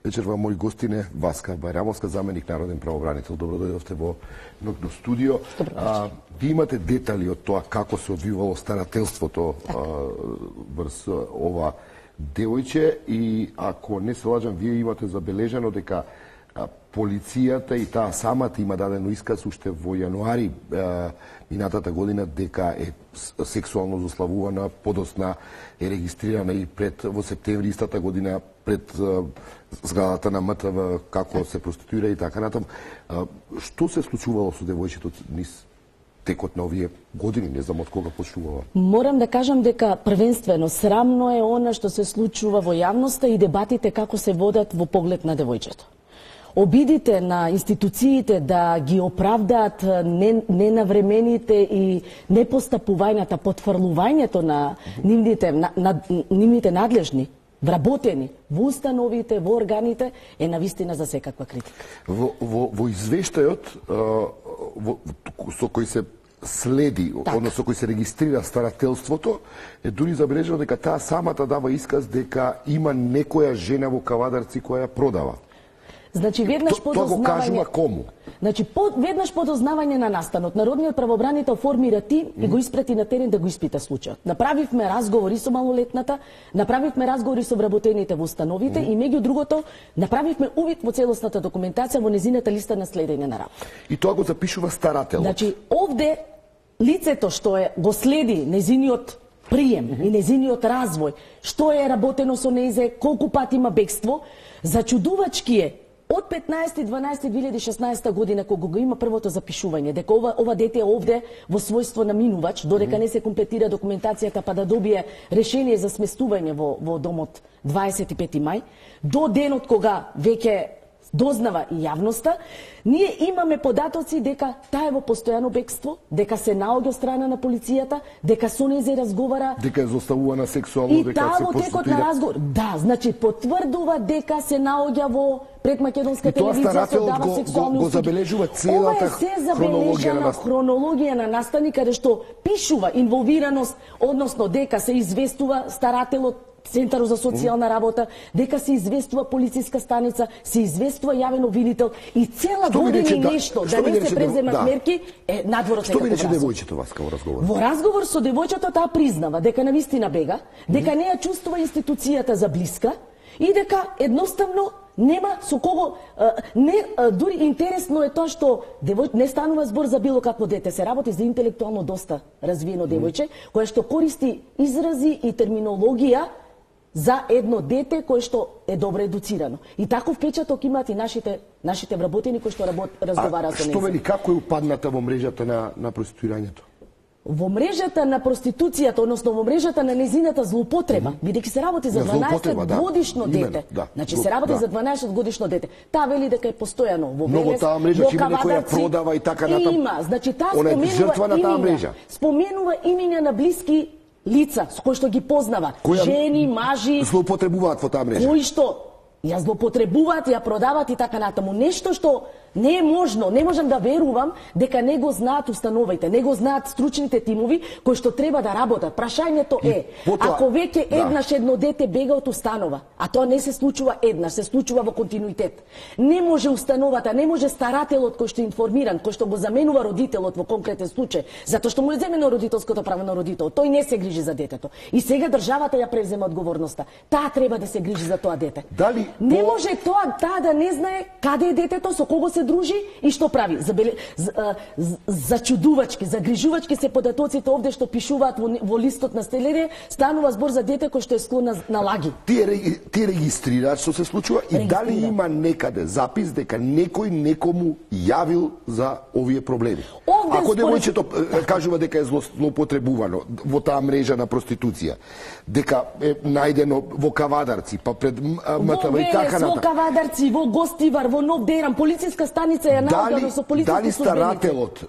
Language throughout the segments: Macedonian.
вечерва мој гостин е Васка Бајрамовска, заменик народен правобранител. Добро дојдовте во Ногно студио. Ви имате детали од тоа како се одвивало старателството врз ова девојче и ако не се лажам, вие имате забележано дека полицијата и таа самата има дадено исказ уште во јануари минатата година дека е сексуално злословувана, подосна е регистрирана и во септември истата година пред зградата на МТВ како се проституира и така натаму. Што се случувало со девојчето низ текот на овие години, не знам од кога почнувала? Морам да кажам дека првенствено срамно е она што се случува во јавноста и дебатите како се водат во поглед на девојчето. Обидите на институциите да ги оправдаат ненавремените и непостапувањата, потврлувањето на нивните надлежни, вработени во установите, во органите, е навистина за секаква критика. Во извештајот со кој се следи, односно кој се регистрира старателството, е дури забележано дека таа самата дава исказ дека има некоја жена во Кавадарци која ја продава. Значи веднаш Тоа го кажува кому? Значи веднаш по дознавање на настанот, народниот правобранител формира тим и го испрати на терен да го испита случајот. Направивме разговори со малолетната, направивме разговори со вработените во установите и меѓу другото направивме увид во целосната документација во незината листа на следење на работа. И тоа го запишува старателот. Значи овде лицето што го следи незиниот прием и незиниот развој, што е работено со незе, колку пати има бегство, зачудувачки е од 15.12.2016 година, кога го има првото запишување, дека ова дете е овде во својство на минувач, додека не се комплетира документацијата па да добие решение за сместување во домот 25. мај, до денот кога веќе дознава и јавноста, ние имаме податоци дека таа е во постојано бегство, дека се наоѓа од страна на полицијата, дека со незе разговара, дека е злоставувана сексуално, дека се проституира. И таа во текот на разговор, значи потврдува дека се наоѓа во пред македонска телевизија со дава сексуални услуги. Го забележува целата хронологија на настани, каде што пишува инволвираност, односно дека се известува старателот Центарот за социјална работа, дека се известува полициска станица, се известува јавен обвинител и цела година и нешто да не се преземат мерки е надворот некако вразговор. Што рече девојчето Васка во разговор? Во разговор со девојчето таа признава дека навистина бега, дека не ја чувствува институцијата за блиска и дека едноставно нема со кого дури интересно е тоа што не станува збор за било какво дете, се работи за интелектуално доста развиено девојче, кое што користи изрази и терминологија за едно дете кое што е добро едуцирано. И таков впечаток имаат и нашите вработени кои што разговараат со неа. Што вели, како е упадната во мрежата на проституирањето? Во мрежата на проституцијата, односно во мрежата на незината злоупотреба, бидејќи се работи за 12 годишно дете. Значи се работи за 12 годишно дете. Таа вели дека е постојано во Велес, таа мрежа ќе има некоја продава и така натаму. Има, значи таа споменува имиња на блиски лица со кои што ги познава, жени, мажи, злоупотребуваат во таа мрежа. Кои што ја злоупотребуваат, ја продаваат и така натаму. Нешто што не е можно, не можам да верувам дека не го знаат установите, не го знаат стручните тимови кои што треба да работат. Прашањето е, ако веќе еднаш едно дете бега од установа, а тоа не се случува еднаш, се случува во континуитет. Не може установата, не може старателот кој што е информиран, кој што го заменува родителот во конкретен случај, затоа што му е земено родителското право на родител, тој не се грижи за детето. И сега државата ја превзема одговорноста. Таа треба да се грижи за тоа дете. Не може таа да не знае каде е детето, со кого се дружи и што прави. Зачудувачки, загрижувачки се податоците овде што пишуваат во листот на стелење, станува збор за дете кој што е склон на лаги. Ти регистрираат што се случува и дали има некаде запис дека некој некому јавил за овие проблеми? Ако девојчето кажува дека е злоупотребувано во таа мрежа на проституција, дека е најдено во Кавадарци, па пред МТВ и така натаму. Во Кавадарци, во Гостивар, во Нов Деран, полициска станица ја наоѓа со полициски службеници. Дали старателот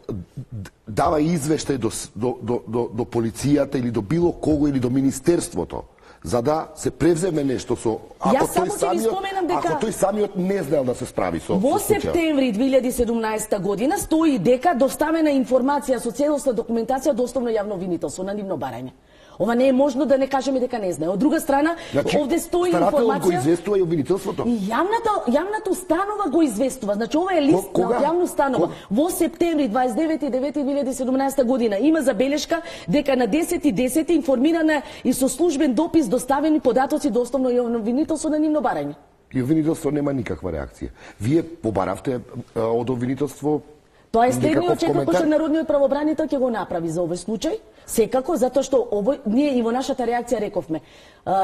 дава извештај до полицијата или до било кого или до министерството за да се превземе нешто со ако тој самиот не знаел да се справи со Во септември 2017 година стои дека доставена информација со целосна документација до основно јавно обвинителство на нивно барање. Ова не е можно да не кажеме дека не знае. Од друга страна, овде стои информација. Го известува и обвинителството. И јавната установа го известува. Значи ова е лист на јавна установа. Во септември 29.9.2017 година има забелешка дека на 10.10 информирана и со службен допис доставени податоци до основно јавно обвинителство на нивно барање. И обвинителство нема никаква реакција. Вие побаравте од обвинителство. Тоа е следниот како што народниот правобранител ќе го направи за овој случај. Секако, затоа што ние и во нашата реакција рековме.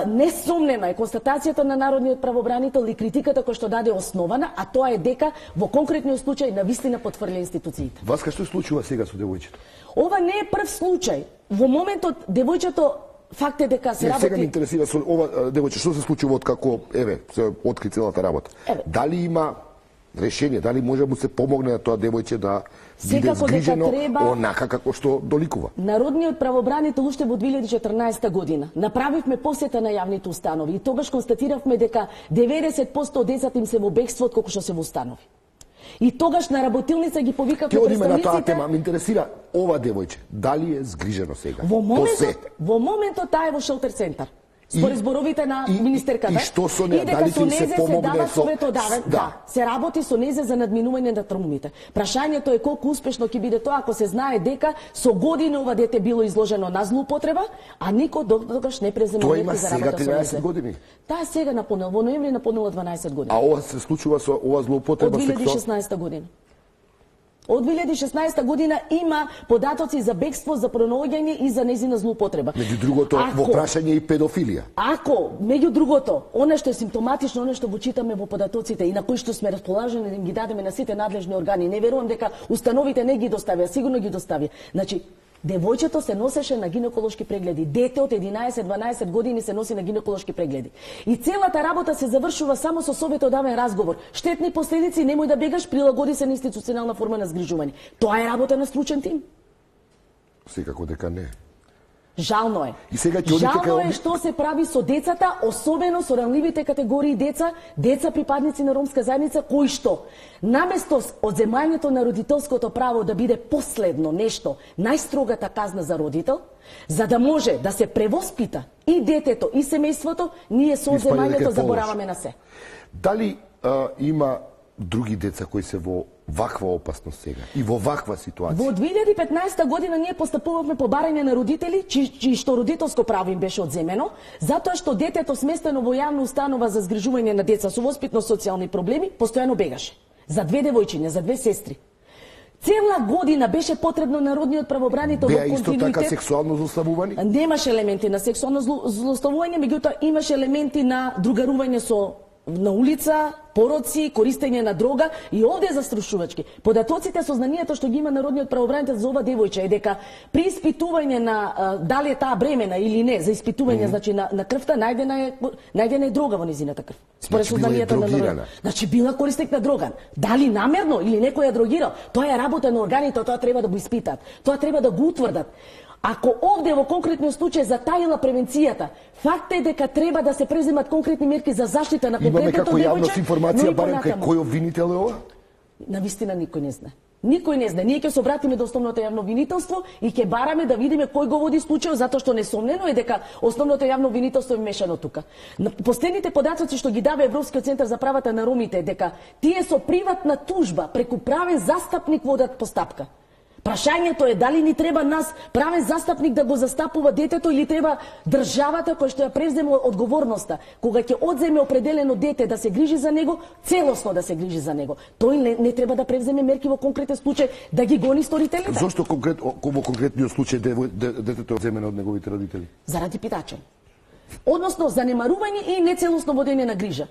Несомнена е констатацијата на народниот правобранител и критиката која што даде основана, а тоа е дека во конкретниот случај навистина потврди институциите. Васка, што случува сега со девојчето? Ова не е прв случај. Во моментот девојчето факт е дека се работи. Сега ме интересира со ова девојче што се случува од како се откри целата работа. Дали има решение, дали може да му се помогне на тоа девојче да биде згрижено онака како што доликува? Народниот правобранител уште во 2014 година направивме посета на јавните установи и тогаш констатиравме дека 90% од децата им се во бегство отколку што се во установи. И тогаш на работилница ги повикавме представниците. Ќе одиме на таа тема, ме интересира ова девојче, дали е згрижено сега? Во моментот таа е во шелтер центар. Според зборовите на министерката. И што со неја, дали се помогне со... Да, се работи со незе за надминување на травмите. Прашањето е колку успешно ќе биде тоа ако се знае дека со години ова дете било изложено на злоупотреба, а никој дотогаш не презема мерки за работа со незе. Тоа има сега 13 години. Таа сега напунила, во ноември напунила 12 години. А ова се случува со ова злоупотреба од 2016 година. Од 2016 година има податоци за бегство, за пронаоѓање и за незина злоупотреба. Меѓу другото, во прашање и педофилија. Ако, меѓу другото, она што е симптоматично, она што го читаме во податоците и на кои што сме расположени да им ги дадеме на сите надлежни органи, не верувам дека установите не ги доставија, сигурно ги доставија. Значи, девојчето се носеше на гинеколошки прегледи. Дете од 11-12 години се носи на гинеколошки прегледи. И целата работа се завршува само со советодавен разговор. Штетни последици, немој да бегаш, прилагоди се на институционална форма на згрижување. Тоа е работа на стручен тим? Секако дека не. Жално е. И сега жално е што се прави со децата, особено со ранливите категории деца, деца припадници на ромска заедница, кои што наместо одземањето на родителското право да биде последно нешто, најстрогата казна за родител, за да може да се превоспита и детето и семејството, ние со одземањето забораваме на се. Дали има други деца кои се во ваква опасност сега и во ваква ситуација? Во 2015 година ние постапувавме по барање на родители, чии што родителско право им беше одземено, затоа што детето сместено во јавна установа за згрижување на деца со воспитно-социјални проблеми постојано бегаше. За две девојчиња, за две сестри. Цела година беше потребно народниот правобранител во континуитет. Беа исто така сексуално злоставување? Немаше елементи на сексуално злоставување, меѓутоа имаше елементи на другарување со на улица, пороци, користење на дрога и овде е застрашувачки. Податоците со знанието што ги има народниот правобранител за ова девојче е дека при испитување на дали е таа бремена или не, за испитување значи на крвта најдена е дрога во незината крв. Според знанието на народот. Значи била корисник на дрога. Дали намерно или некој ја дрогирал, тоа е работа на органите, тоа треба да го испитаат. Тоа треба да го утврдат. Ако овде во конкретниот случај затаила превенцијата, факт е дека треба да се преземат конкретни мерки за заштита на конкретното девојче. Имаме како јавност информација барем кој обвинител е ова? Навистина никој не знае. Никој не знае. Ние ќе се обратиме до основното јавно обвинителство и ќе бараме да видиме кој го води случајот, затоа што несомнено е дека основното јавно обвинителство е вмешано тука. На последните податоци што ги дава Европскиот центар за правата на ромите дека тие со приватна тужба преку правен застапник водат постапка. Прашањето е дали ни треба нас правен застапник да го застапува детето или треба државата која што ја презема одговорноста кога ќе одземе определено дете да се грижи за него, целосно да се грижи за него. Тој не треба да превземе мерки во конкретен случај да ги гони сторителите. Зошто во конкретниот случај детето е одземено од неговите родители? Заради питачење. Односно занемарување и нецелосно водење на грижа.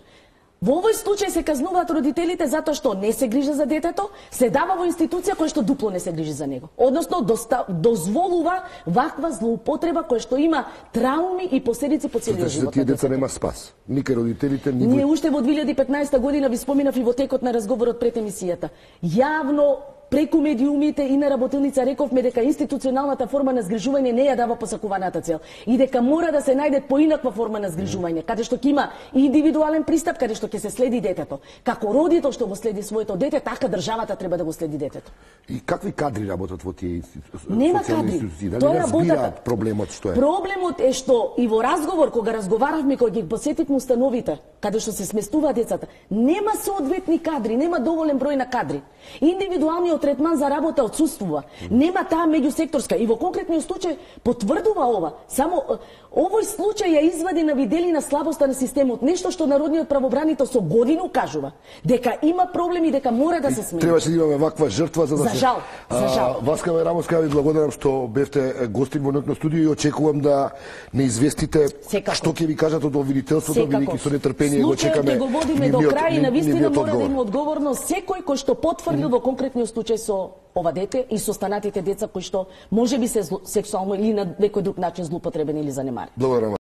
Во овој случај се казнуваат родителите затоа што не се грижа за детето, се дава во институција која што дупло не се грижи за него. Односно дозволува ваква злоупотреба која што има травми и последици по целиот живот. Тие деца нема спас. Никај родителите, Ние уште во 2015 година ви споминав и во текот на разговорот пред емисијата. Јавно преку медиумите и на работилница рековме дека институционалната форма на згрижување не ја дава посакуваната цел и дека мора да се најде поинаква форма на згрижување, каде што ќе има индивидуален пристап, каде што ќе се следи детето. Како родител што го следи своето дете, така државата треба да го следи детето. И какви кадри работат во тие институции? Нема кадри. Дали разбираат проблемот што е? Проблемот е што и во разговор кога разговаравме, кога ги посетивме установите, каде што се сместуваат децата, нема соодветни кадри, нема доволен број на кадри. Индивидуалниот третман за работа отсуствува. Нема таа меѓусекторска и во конкретниот случај потврдува ова. Само овој случај ја извади на виделина слабоста на системот, нешто што народниот правобранител со години кажува, дека има проблеми, дека мора да се смени. Требаше да имаме ваква жртва за да за жал, за жал. Васка Байрамовска, ви благодарам што бевте гостин во ноќно студио и очекувам да не известите што ќе ви кажат од обвинителството, бидејќи со нетрпение го чекаме. Случајот ќе го водиме до крај и навистина мора да има одговорност секој кој што потврдил во конкретниот случај со ова дете и со останатите деца кои што можеби се сексуално или на некој друг начин злоупотребени или занемарени. Благодарам.